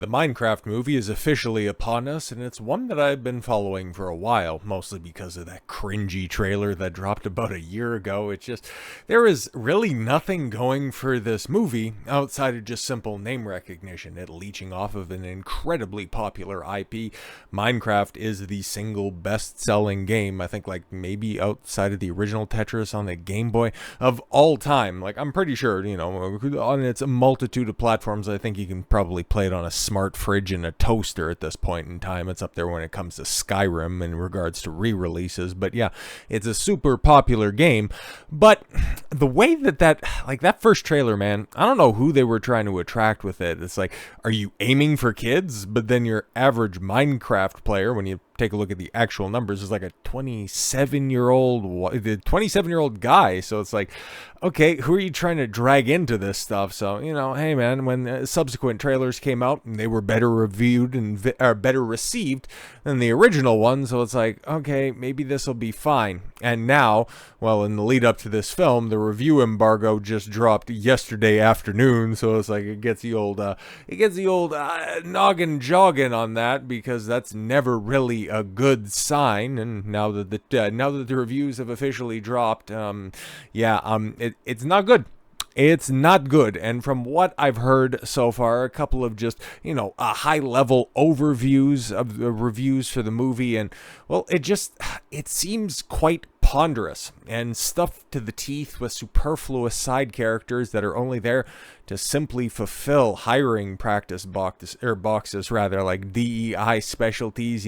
The Minecraft movie is officially upon us, and it's one that I've been following for a while, mostly because of that cringy trailer that dropped about a year ago. There is really nothing going for this movie outside of just simple name recognition. It leeching off of an incredibly popular IP. Minecraft is the single best-selling game, I think, like maybe outside of the original Tetris on the Game Boy, of all time. Like, I'm pretty sure, on its multitude of platforms, I think you can probably play it on a smart fridge and a toaster at this point in time. It's up there when it comes to Skyrim in regards to re-releases. But yeah, it's a super popular game. But the way that first trailer, man, I don't know who they were trying to attract with it. It's like, are you aiming for kids? But then your average Minecraft player, when you take a look at the actual numbers, is like a 27-year-old guy. So it's like, okay, who are you trying to drag into this stuff? So, hey man, when subsequent trailers came out, they were better reviewed and better received than the original one. So it's like, okay, maybe this will be fine. And now, well, in the lead up to this film, the review embargo just dropped yesterday afternoon. So it's like it gets the old noggin jogging on that, because that's never really a good sign. And now that the reviews have officially dropped, it's not good. It's not good. And from what I've heard so far, a couple of just, high level overviews of the reviews for the movie. And well, it seems quite ponderous and stuffed to the teeth with superfluous side characters that are only there to simply fulfill hiring practice boxes, rather, like DEI specialties.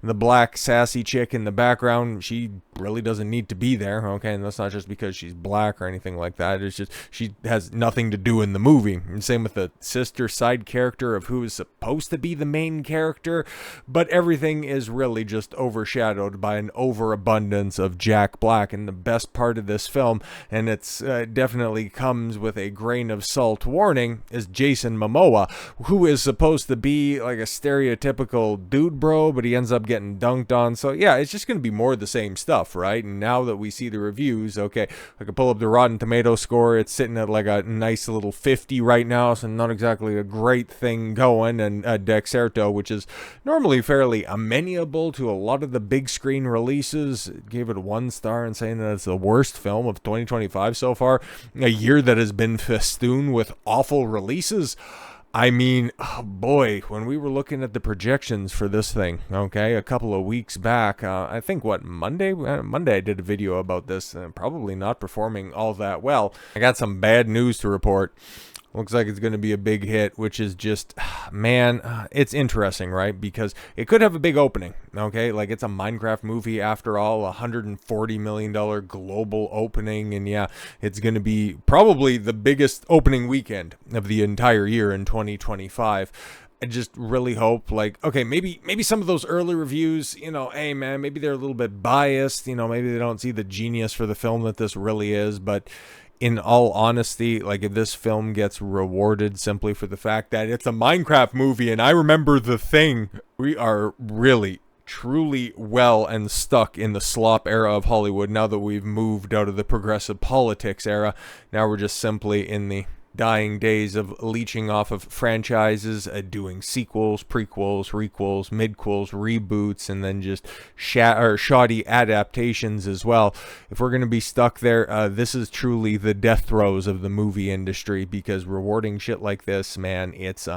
The black sassy chick in the background, she really doesn't need to be there, okay? And that's not just because she's black or anything like that. It's just she has nothing to do in the movie. And same with the sister side character of who is supposed to be the main character, but everything is really just overshadowed by an overabundance of Jack Black. And the best part of this film, and it's definitely comes with a grain of salt warning, is Jason Momoa, who is supposed to be like a stereotypical dude bro, but he ends up getting dunked on. So yeah, it's just going to be more of the same stuff, right? And now that we see the reviews, okay, I can pull up the Rotten Tomato score. It's sitting at like a nice little 50 right now, so not exactly a great thing going. And Dexerto, which is normally fairly amenable to a lot of the big screen releases, gave it a 1 star and saying that it's the worst film of 2025 so far, a year that has been festooned with awful releases. I mean, oh boy, when we were looking at the projections for this thing, okay, a couple of weeks back, I think Monday I did a video about this, probably not performing all that well. I got some bad news to report. Looks like it's going to be a big hit, which is just, man, it's interesting, right? Because it could have a big opening, okay? Like, it's a Minecraft movie after all, $140 million global opening. And yeah, it's going to be probably the biggest opening weekend of the entire year in 2025. I just really hope, like, okay, maybe some of those early reviews, hey man, maybe they're a little bit biased, maybe they don't see the genius for the film that this really is. But in all honesty, like, if this film gets rewarded simply for the fact that it's a Minecraft movie, and I remember The Thing, we are really truly well and stuck in the slop era of Hollywood now that we've moved out of the progressive politics era. Now we're just simply in the dying days of leeching off of franchises, doing sequels, prequels, requels, midquels, reboots, and then just shoddy adaptations as well. If we're going to be stuck there, this is truly the death throes of the movie industry, because rewarding shit like this, man, it's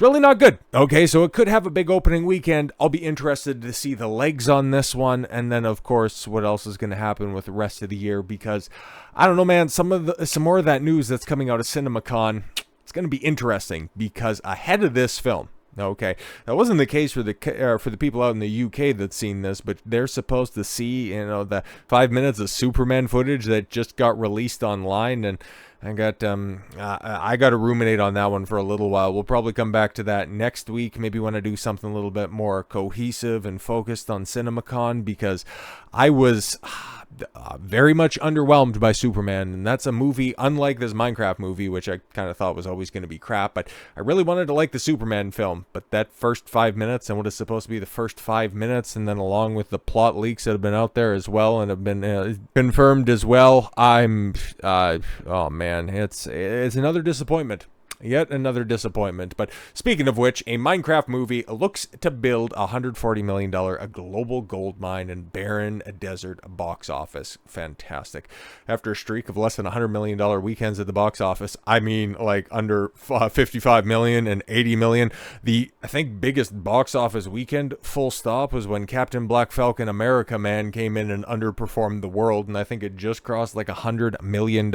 really not good. Okay, so it could have a big opening weekend. I'll be interested to see the legs on this one, and then of course what else is going to happen with the rest of the year, because I don't know, man, some more of that news that's coming out of CinemaCon, it's going to be interesting, because ahead of this film, okay, that wasn't the case for the people out in the UK that's seen this, but they're supposed to see, the 5 minutes of Superman footage that just got released online. And I got to ruminate on that one for a little while. We'll probably come back to that next week. Maybe want to do something a little bit more cohesive and focused on CinemaCon, because I was very much underwhelmed by Superman, and that's a movie unlike this Minecraft movie, which I kind of thought was always going to be crap. But I really wanted to like the Superman film, but that first 5 minutes, and what is supposed to be the first 5 minutes, and then along with the plot leaks that have been out there as well and have been confirmed as well, oh man, it's another disappointment. Yet another disappointment. But speaking of which, a Minecraft movie looks to build a $140 million a global gold mine in barren desert box office. Fantastic. After a streak of less than $100 million weekends at the box office, I mean like under 55 million and 80 million. The, I think, biggest box office weekend, full stop, was when Captain Black Falcon America Man came in and underperformed the world, and I think it just crossed like $100 million.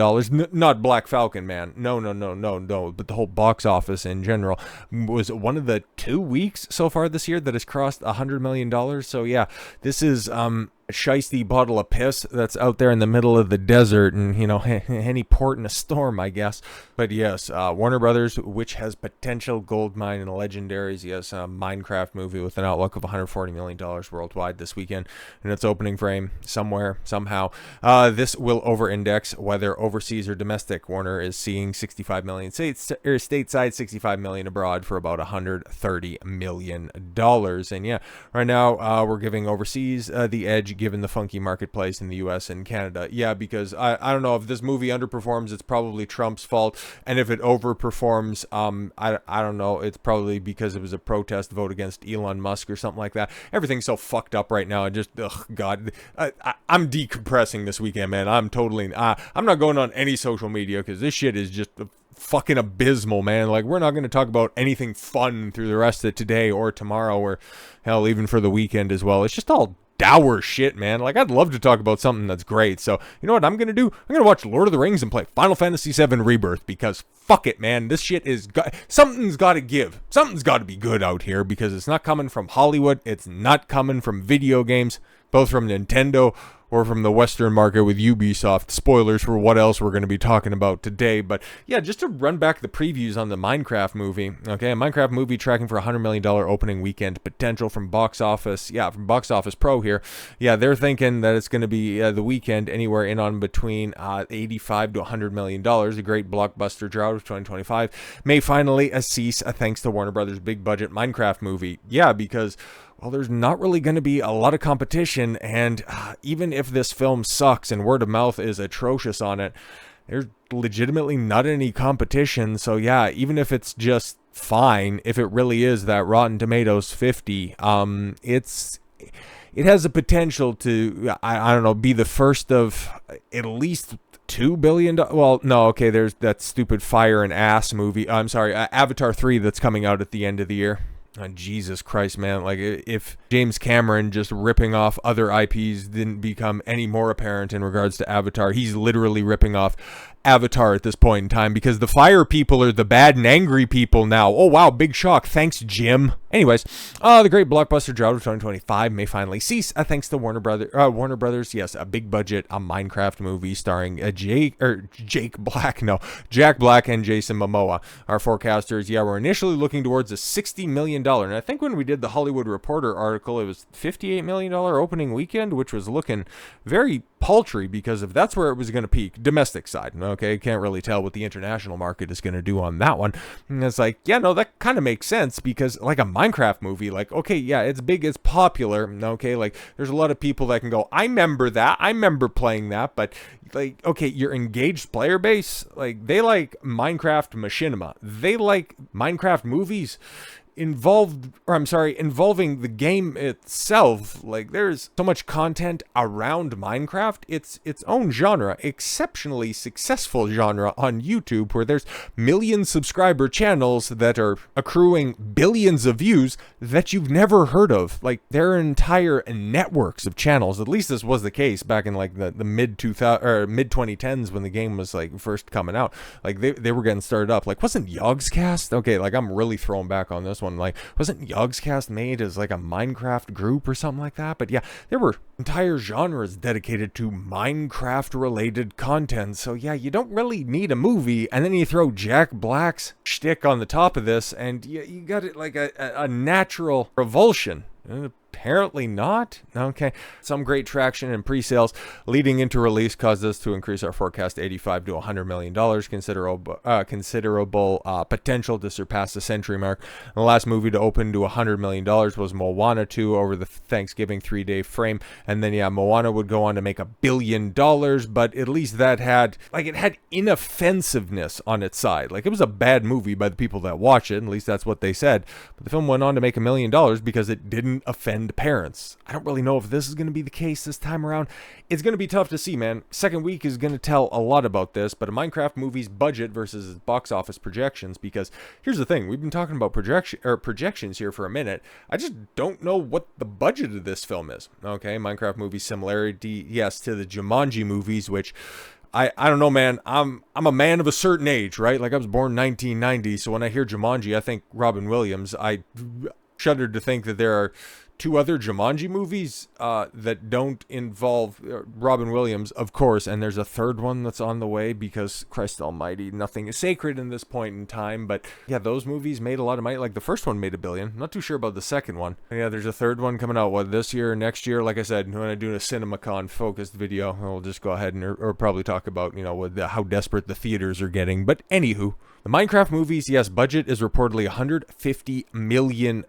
Not Black Falcon Man. No. But the whole box office in general was one of the 2 weeks so far this year that has crossed $100 million. So yeah, this is a shiesty bottle of piss that's out there in the middle of the desert, and any port in a storm, I guess. But yes, Warner Brothers, which has potential gold mine and legendaries, yes, a Minecraft movie with an outlook of $140 million worldwide this weekend in its opening frame somewhere, somehow. This will over-index whether overseas or domestic. Warner is seeing 65 million stateside, 65 million abroad for about $130 million. And yeah, right now we're giving overseas the edge, given the funky marketplace in the US and Canada. Yeah, because I don't know, if this movie underperforms, it's probably Trump's fault, and if it overperforms, I don't know, it's probably because it was a protest vote against Elon Musk or something like that. Everything's so fucked up right now. God, I'm decompressing this weekend, man. I'm totally, I'm not going on any social media because this shit is just fucking abysmal, man. Like, we're not going to talk about anything fun through the rest of today or tomorrow, or hell, even for the weekend as well. It's just all dour shit, man. Like, I'd love to talk about something that's great. So, you know what I'm going to do? I'm going to watch Lord of the Rings and play Final Fantasy VII Rebirth, because fuck it, man. This shit is... something's got to give. Something's got to be good out here, because it's not coming from Hollywood. It's not coming from video games, both from Nintendo or from the Western market with Ubisoft. Spoilers for what else we're going to be talking about today. But yeah, just to run back the previews on the Minecraft movie. Okay, a Minecraft movie tracking for $100 million opening weekend potential from Box Office. Yeah, from Box Office Pro here. Yeah, they're thinking that it's going to be the weekend anywhere in on between $85 to $100 million. A great blockbuster drought of 2025 may finally cease thanks to Warner Brothers' big budget Minecraft movie. Yeah, because, well, there's not really going to be a lot of competition, and even if this film sucks and word of mouth is atrocious on it, there's legitimately not any competition. So yeah, even if it's just fine, if it really is that Rotten Tomatoes 50, it has the potential to, I don't know, be the first of at least $2 billion. Well, no, okay, there's that stupid Fire and Ass movie. I'm sorry, Avatar 3 that's coming out at the end of the year. Oh, Jesus Christ, man. Like, if James Cameron just ripping off other IPs didn't become any more apparent in regards to Avatar, he's literally ripping off Avatar at this point in time, because the fire people are the bad and angry people now. Oh, wow, big shock. Thanks, Jim. Anyways, the great blockbuster drought of 2025 may finally cease thanks to Warner Brothers. Yes, a big budget, a Minecraft movie starring Jack Black and Jason Momoa. Our forecasters, yeah, were initially looking towards a $60 million. And I think when we did the Hollywood Reporter article, it was $58 million opening weekend, which was looking very paltry, because if that's where it was going to peak, domestic side, okay, can't really tell what the international market is going to do on that one. And it's like, yeah, no, that kind of makes sense, because like a Minecraft movie, like, okay, yeah, it's big, it's popular, okay, like there's a lot of people that can go, I remember playing that, but like, okay, your engaged player base, like, they like Minecraft machinima, they like Minecraft movies involving the game itself. Like, there's so much content around Minecraft. It's its own genre, exceptionally successful genre on YouTube, where there's million subscriber channels that are accruing billions of views that you've never heard of. Like, there are entire networks of channels. At least this was the case back in like the mid 2010s when the game was like first coming out. Like, they were getting started up. Like, wasn't Yogscast? Okay, like, I'm really throwing back on this one. Like, wasn't Yogscast made as like a Minecraft group or something like that? But yeah, there were entire genres dedicated to Minecraft related content. So yeah, you don't really need a movie, and then you throw Jack Black's shtick on the top of this, and you got it like a natural revulsion. Apparently not. Okay. Some great traction in pre-sales leading into release caused us to increase our forecast to $85 to $100 million. Considerable potential to surpass the century mark. The last movie to open to $100 million was Moana 2 over the Thanksgiving 3-day frame. And then, yeah, Moana would go on to make $1 billion, but at least that had, it had inoffensiveness on its side. Like, it was a bad movie by the people that watch it, at least that's what they said. But the film went on to make $1 million because it didn't offend parents. I don't really know if this is going to be the case this time around. It's going to be tough to see, man. Second week is going to tell a lot about this, but a Minecraft movie's budget versus its box office projections, because here's the thing, we've been talking about projections here for a minute. I just don't know what the budget of this film is. Okay, Minecraft movie similarity, yes, to the Jumanji movies, which I don't know, man. I'm a man of a certain age, right? Like, I was born 1990, so when I hear Jumanji, I think Robin Williams. I shudder to think that there are two other Jumanji movies that don't involve Robin Williams, of course, and there's a third one that's on the way because, Christ almighty, nothing is sacred in this point in time. But yeah, those movies made a lot of money. Like, the first one made $1 billion. I'm not too sure about the second one. And yeah, there's a third one coming out, this year or next year? Like I said, when I do a CinemaCon focused video, we'll just go ahead and or probably talk about, how desperate the theaters are getting. But anywho, the Minecraft movies, yes, budget is reportedly $150 million,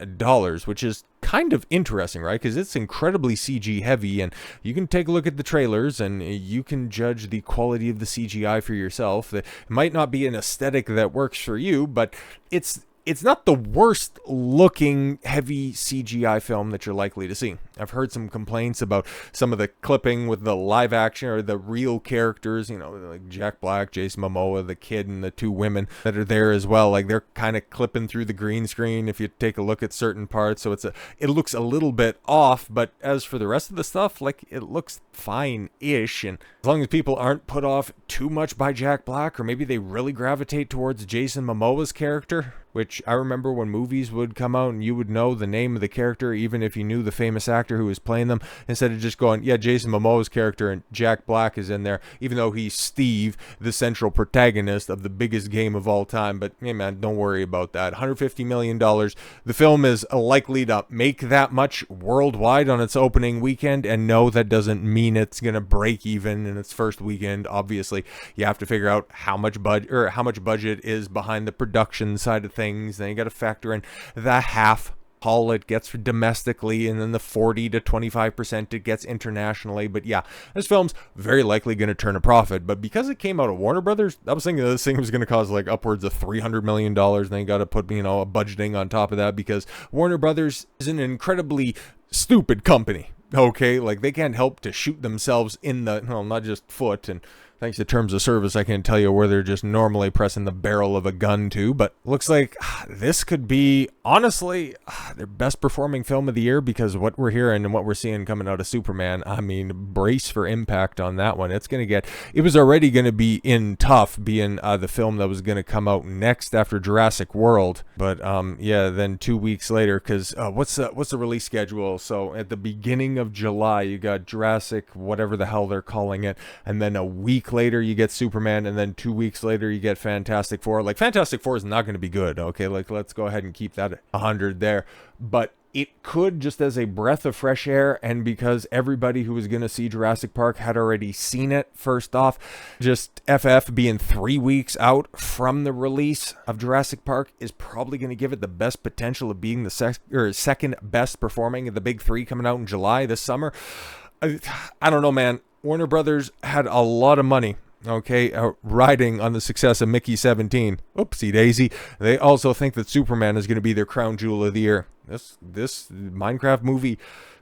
which is kind of interesting, right? Because it's incredibly CG heavy, and you can take a look at the trailers and you can judge the quality of the CGI for yourself. It might not be an aesthetic that works for you, but it's not the worst looking heavy CGI film that you're likely to see. I've heard some complaints about some of the clipping with the live action or the real characters, like Jack Black, Jason Momoa, the kid, and the two women that are there as well. Like, they're kind of clipping through the green screen if you take a look at certain parts. So it looks a little bit off, but as for the rest of the stuff, it looks fine-ish. And as long as people aren't put off too much by Jack Black, or maybe they really gravitate towards Jason Momoa's character, which I remember when movies would come out and you would know the name of the character even if you knew the famous actor who was playing them, instead of just going, yeah, Jason Momoa's character and Jack Black is in there, even though he's Steve, the central protagonist of the biggest game of all time. But hey, man, don't worry about that. $150 million. The film is likely to make that much worldwide on its opening weekend, and no, that doesn't mean it's going to break even in its first weekend. Obviously, you have to figure out how much budget is behind the production side of things. Then you got to factor in the half haul it gets domestically, and then the 40 to 25% it gets internationally. But yeah, this film's very likely going to turn a profit. But because it came out of Warner Brothers, I was thinking this thing was going to cost upwards of $300 million. Then you got to put, a budgeting on top of that, because Warner Brothers is an incredibly stupid company. Okay, they can't help to shoot themselves in the, not just foot, and thanks to terms of service, I can't tell you where they're just normally pressing the barrel of a gun to, but looks like this could be, honestly, their best performing film of the year, because what we're hearing and what we're seeing coming out of Superman, brace for impact on that one. It was already going to be in tough, being the film that was going to come out next after Jurassic World, but yeah, then 2 weeks later, because what's the release schedule? So at the beginning of July, you got Jurassic, whatever the hell they're calling it, and then a week later you get Superman, and then 2 weeks later you get Fantastic Four. Fantastic Four is not going to be good, okay? Let's go ahead and keep that at 100 there. But it could, just as a breath of fresh air, and because everybody who was going to see Jurassic Park had already seen it, first off, just FF being 3 weeks out from the release of Jurassic Park is probably going to give it the best potential of being the second best performing of the big three coming out in July this summer. I don't know, man. Warner Brothers had a lot of money, okay, riding on the success of Mickey 17. Oopsie daisy. They also think that Superman is going to be their crown jewel of the year. This Minecraft movie,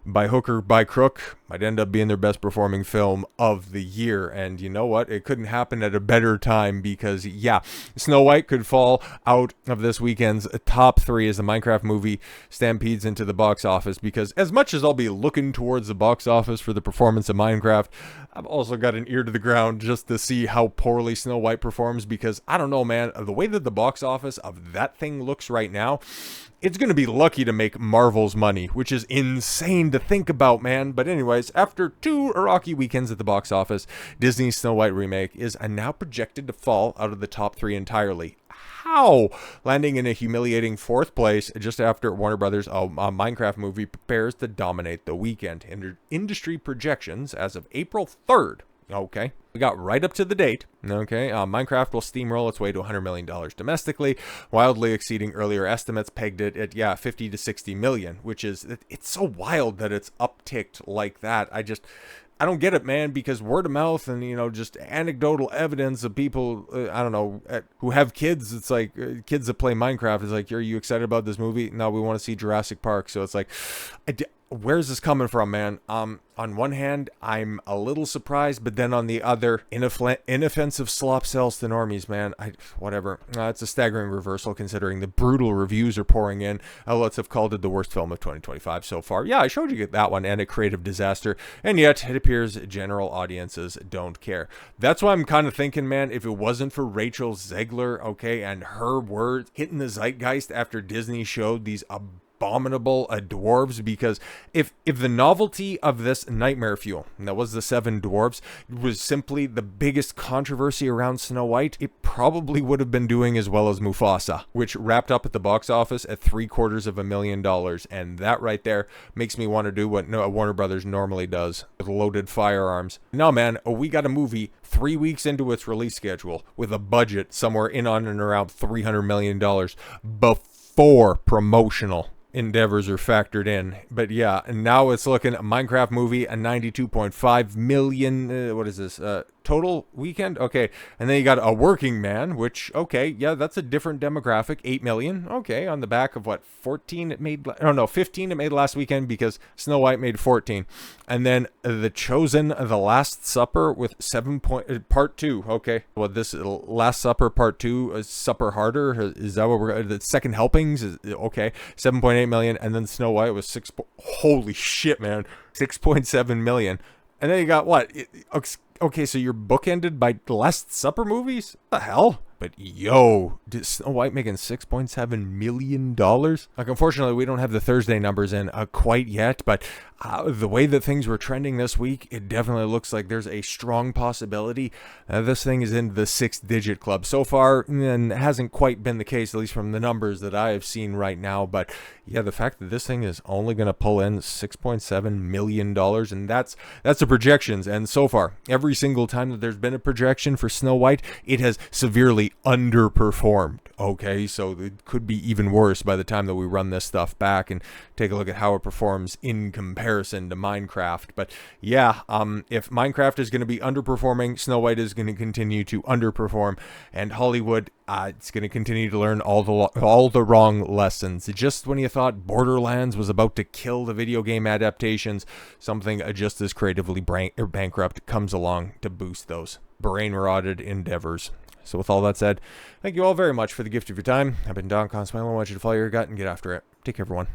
by hook or by crook, might end up being their best performing film of the year. And you know what? It couldn't happen at a better time, because, yeah, Snow White could fall out of this weekend's top 3 as the Minecraft movie stampedes into the box office. Because as much as I'll be looking towards the box office for the performance of Minecraft, I've also got an ear to the ground just to see how poorly Snow White performs, because I don't know, man, the way that the box office of that thing looks right now, it's going to be lucky to make Marvel's money, which is insane to think about, man. But anyways, after 2 rocky weekends at the box office, Disney's Snow White remake is now projected to fall out of the top 3 entirely. Wow! Landing in a humiliating 4th place just after Warner Brothers' Minecraft movie prepares to dominate the weekend. Industry projections as of April 3rd. Okay, we got right up to the date. Okay, Minecraft will steamroll its way to $100 million domestically, wildly exceeding earlier estimates pegged it at 50 to 60 million, which is, it's so wild that it's upticked like that. I don't get it, man, because word of mouth and, just anecdotal evidence of people, I don't know, who have kids. It's like kids that play Minecraft. It's like, are you excited about this movie? No, we want to see Jurassic Park. So it's like, where's this coming from, man? On one hand, I'm a little surprised, but then on the other, inoffensive slop sells to normies, man. Whatever. It's a staggering reversal considering the brutal reviews are pouring in. Outlets have called it the worst film of 2025 so far. Yeah, I showed you that one and a creative disaster, and yet it appears general audiences don't care. That's why I'm kind of thinking, man, if it wasn't for Rachel Zegler, okay, and her words hitting the zeitgeist after Disney showed these abominable dwarves, because if the novelty of this nightmare fuel, and that was the 7 dwarves, was simply the biggest controversy around Snow White, it probably would have been doing as well as Mufasa, which wrapped up at the box office at $750,000, and that right there makes me want to do what Warner Brothers normally does with loaded firearms. No, man, we got a movie 3 weeks into its release schedule with a budget somewhere in on and around $300 million before promotional endeavors are factored in. But yeah, and now it's looking a Minecraft movie, a 92.5 million, what is this, total weekend? Okay, and then you got A Working Man, which, okay, yeah, that's a different demographic, 8 million, okay, on the back of what, 14 it made, oh no, 15 it made last weekend because Snow White made 14. And then The Chosen, The Last Supper with part 2, okay, well, this Last Supper part 2, Supper Harder, is that what we're, the second helpings, is okay, 7.8 million, and then Snow White was holy shit, man, 6.7 million. And then you got what? Okay, so you're bookended by Last Supper movies? What the hell? But yo, did Snow White making $6.7 million? Like, unfortunately, we don't have the Thursday numbers in quite yet, but the way that things were trending this week, it definitely looks like there's a strong possibility this thing is in the 6-digit club. So far, and it hasn't quite been the case, at least from the numbers that I have seen right now. But yeah, the fact that this thing is only going to pull in $6.7 million, and that's the projections. And so far, every single time that there's been a projection for Snow White, it has severely underperformed. Okay, so it could be even worse by the time that we run this stuff back and take a look at how it performs in comparison to Minecraft. But yeah, if Minecraft is going to be underperforming, Snow White is going to continue to underperform, and Hollywood, it's going to continue to learn all the wrong lessons. Just when you thought Borderlands was about to kill the video game adaptations, something just as creatively bankrupt comes along to boost those brain-rotted endeavors. So with all that said, thank you all very much for the gift of your time. I've been Don Consuelo. I want you to follow your gut and get after it. Take care, everyone.